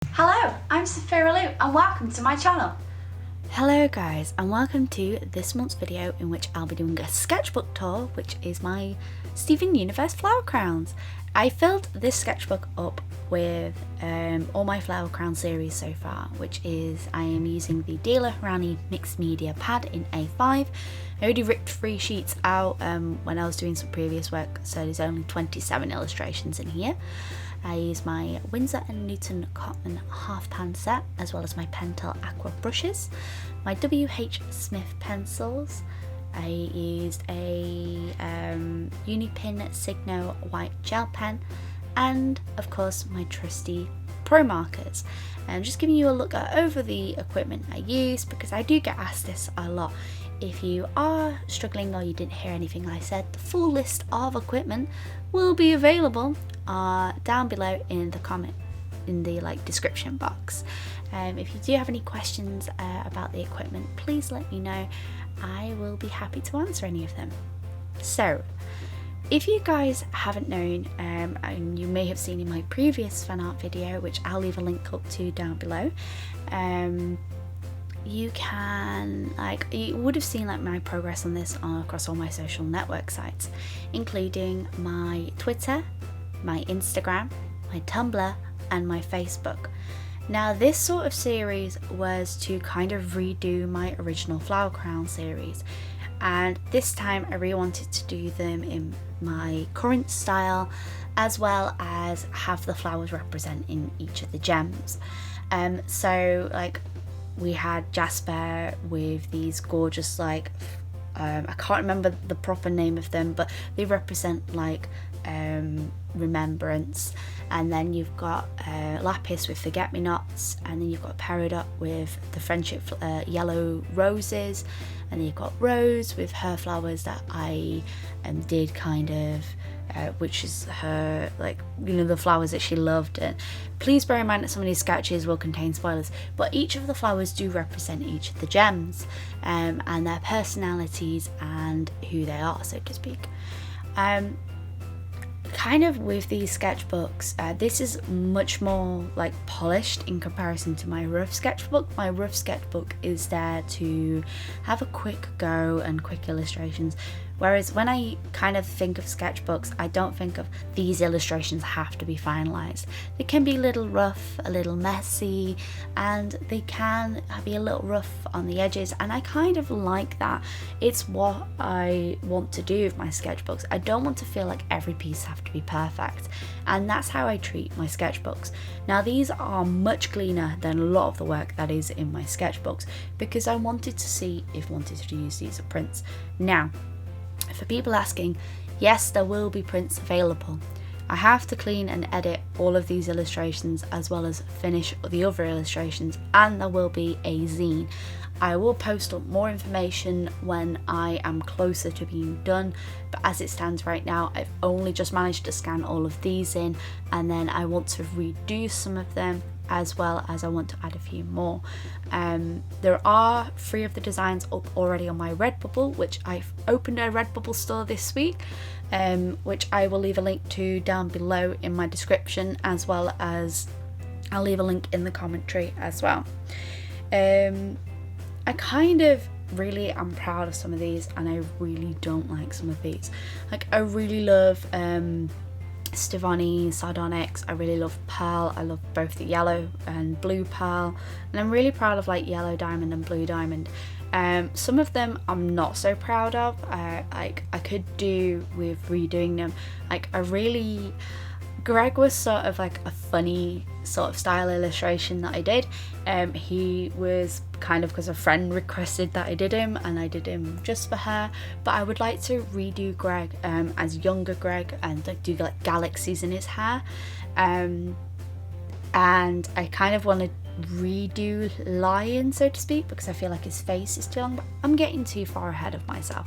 Hello, I'm Sophiralou and welcome to my channel. Hello guys, and welcome to this month's video in which I'll be doing a sketchbook tour, which is my Steven Universe flower crowns. I filled this sketchbook up with all my flower crown series so far, which is I am using the Daler Rowney mixed media pad in A5. I already ripped 3 sheets out when I was doing some previous work, so there's only 27 illustrations in here. I use my Winsor and Newton cotman half pan set, as well as my pentel aqua brushes, my WH Smith pencils. I used a unipin signo white gel pen, and of course my trusty Promarkers. I'm just giving you a look over the equipment I use, because I do get asked this a lot. If you are struggling or you didn't hear anything I said, the full list of equipment will be available down below in the description box. If you do have any questions about the equipment, please let me know. I will be happy to answer any of them. So, if you guys haven't known, and you may have seen in my previous fan art video, which I'll leave a link up to down below, you would have seen my progress on this across all my social network sites, including my Twitter, my Instagram, my Tumblr, and my Facebook. Now, this sort of series was to kind of redo my original flower crown series, and this time I really wanted to do them in my current style, as well as have the flowers representing each of the gems. We had Jasper with these gorgeous I can't remember the proper name of them, but they represent remembrance. And then you've got Lapis with forget-me-nots, and then you've got Peridot with the friendship yellow roses, and then you've got Rose with her flowers that I did which is her, the flowers that she loved. And please bear in mind that some of these sketches will contain spoilers, but each of the flowers do represent each of the gems, and their personalities and who they are, so to speak. Kind of with these sketchbooks, this is much more polished in comparison to my rough sketchbook. My rough sketchbook is there to have a quick go and quick illustrations, whereas when I kind of think of sketchbooks, I don't think of these illustrations have to be finalized. They can be a little rough, a little messy, and they can be a little rough on the edges, and I kind of like that. It's what I want to do with my sketchbooks. I don't want to feel like every piece has to be perfect, and that's how I treat my sketchbooks. Now, these are much cleaner than a lot of the work that is in my sketchbooks, because I wanted to see if I wanted to use these as prints. Now, for people asking, yes, there will be prints available. I have to clean and edit all of these illustrations, as well as finish the other illustrations, and there will be a zine. I will post up more information when I am closer to being done, but as it stands right now, I've only just managed to scan all of these in, and then I want to redo some of them, as well as I want to add a few more. There are 3 of the designs up already on my Redbubble, which I've opened a Redbubble store this week, which I will leave a link to down below in my description, as well as I'll leave a link in the commentary as well. I kind of really am proud of some of these, and I really don't like some of these. I really love Stivoni, Sardonyx. I really love Pearl. I love both the yellow and blue Pearl, and I'm really proud of yellow diamond and blue diamond. Some of them I'm not so proud of. I could do with redoing them. Greg was sort of a funny sort of style illustration that I did. He was kind of because a friend requested that I did him, and I did him just for her. But I would like to redo Greg as younger Greg, and do galaxies in his hair. And I kind of want to redo Lion, so to speak, because I feel like his face is too long, but I'm getting too far ahead of myself.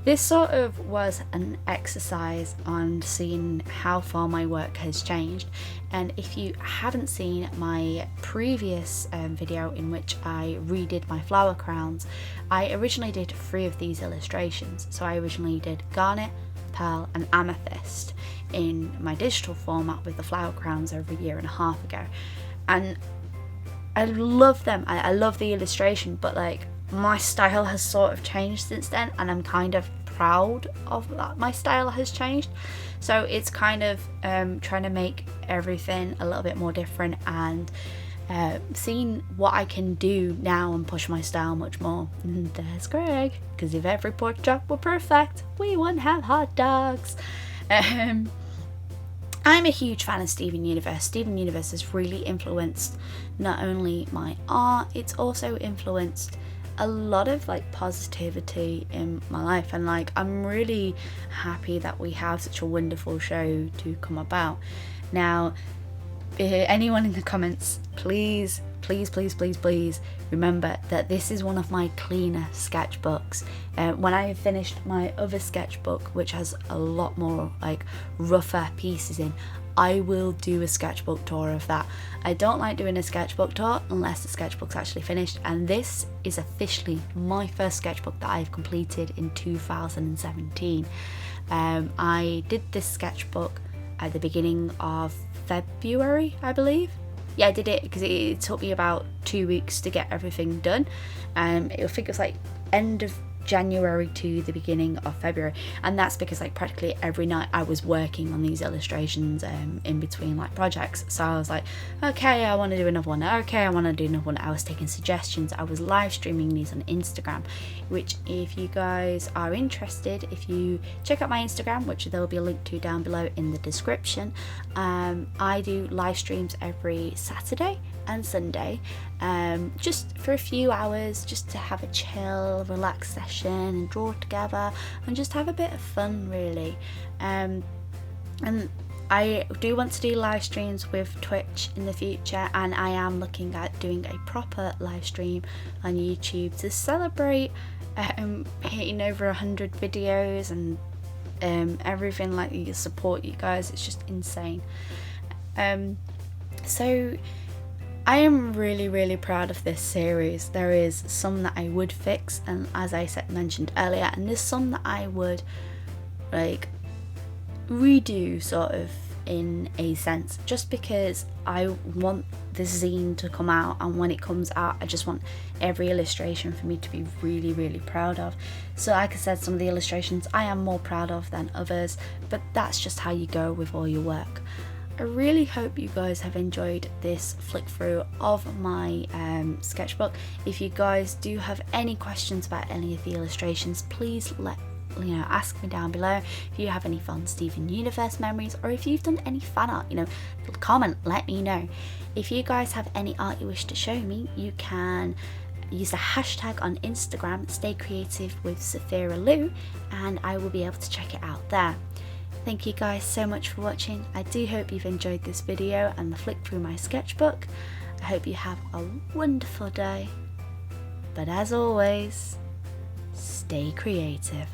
This sort of was an exercise on seeing how far my work has changed, and if you haven't seen my previous video in which I redid my flower crowns, I originally did 3 of these illustrations. So I originally did Garnet, Pearl and Amethyst in my digital format with the flower crowns over a year and a half ago. and I love them. I love the illustration, but like my style has sort of changed since then, and I'm kind of proud of that my style has changed. So it's kind of trying to make everything a little bit more different, and seeing what I can do now and push my style much more. And there's Greg, because if every pork chop were perfect, we wouldn't have hot dogs. I'm a huge fan of Steven Universe. Steven Universe has really influenced not only my art, it's also influenced a lot of like positivity in my life, and like I'm really happy that we have such a wonderful show to come about. Now, anyone in the comments, please remember that this is one of my cleaner sketchbooks. When I finished my other sketchbook, which has a lot more like rougher pieces in, I will do a sketchbook tour of that. I don't like doing a sketchbook tour unless the sketchbook's actually finished, and this is officially my first sketchbook that I've completed in 2017. I did this sketchbook at the beginning of February, I believe. Yeah, I did it because it took me about 2 weeks to get everything done. I think it was like end of January to the beginning of February, and that's because like practically every night I was working on these illustrations in between like projects. So I was like, okay, I want to do another one, okay, I want to do another one. I was taking suggestions, I was live streaming these on Instagram, which if you guys are interested, if you check out my Instagram, which there will be a link to down below in the description, I do live streams every Saturday and Sunday, just for a few hours, just to have a chill, relaxed session and draw together and just have a bit of fun, really. And I do want to do live streams with Twitch in the future, and I am looking at doing a proper live stream on YouTube to celebrate hitting over 100 videos and everything. Like, you support you guys, it's just insane. So I am really proud of this series. There is some that I would fix, and as I mentioned earlier, and there's some that I would like redo, sort of, in a sense, just because I want this zine to come out, and when it comes out I just want every illustration for me to be really proud of. So like I said, some of the illustrations I am more proud of than others, but that's just how you go with all your work. I really hope you guys have enjoyed this flick through of my sketchbook. If you guys do have any questions about any of the illustrations, please ask me down below. If you have any fun Steven Universe memories, or if you've done any fan art, comment, let me know. If you guys have any art you wish to show me, you can use the hashtag on Instagram, Stay Creative with Sophiralou, and I will be able to check it out there. Thank you guys so much for watching. I do hope you've enjoyed this video and the flick through my sketchbook. I hope you have a wonderful day. But as always, stay creative.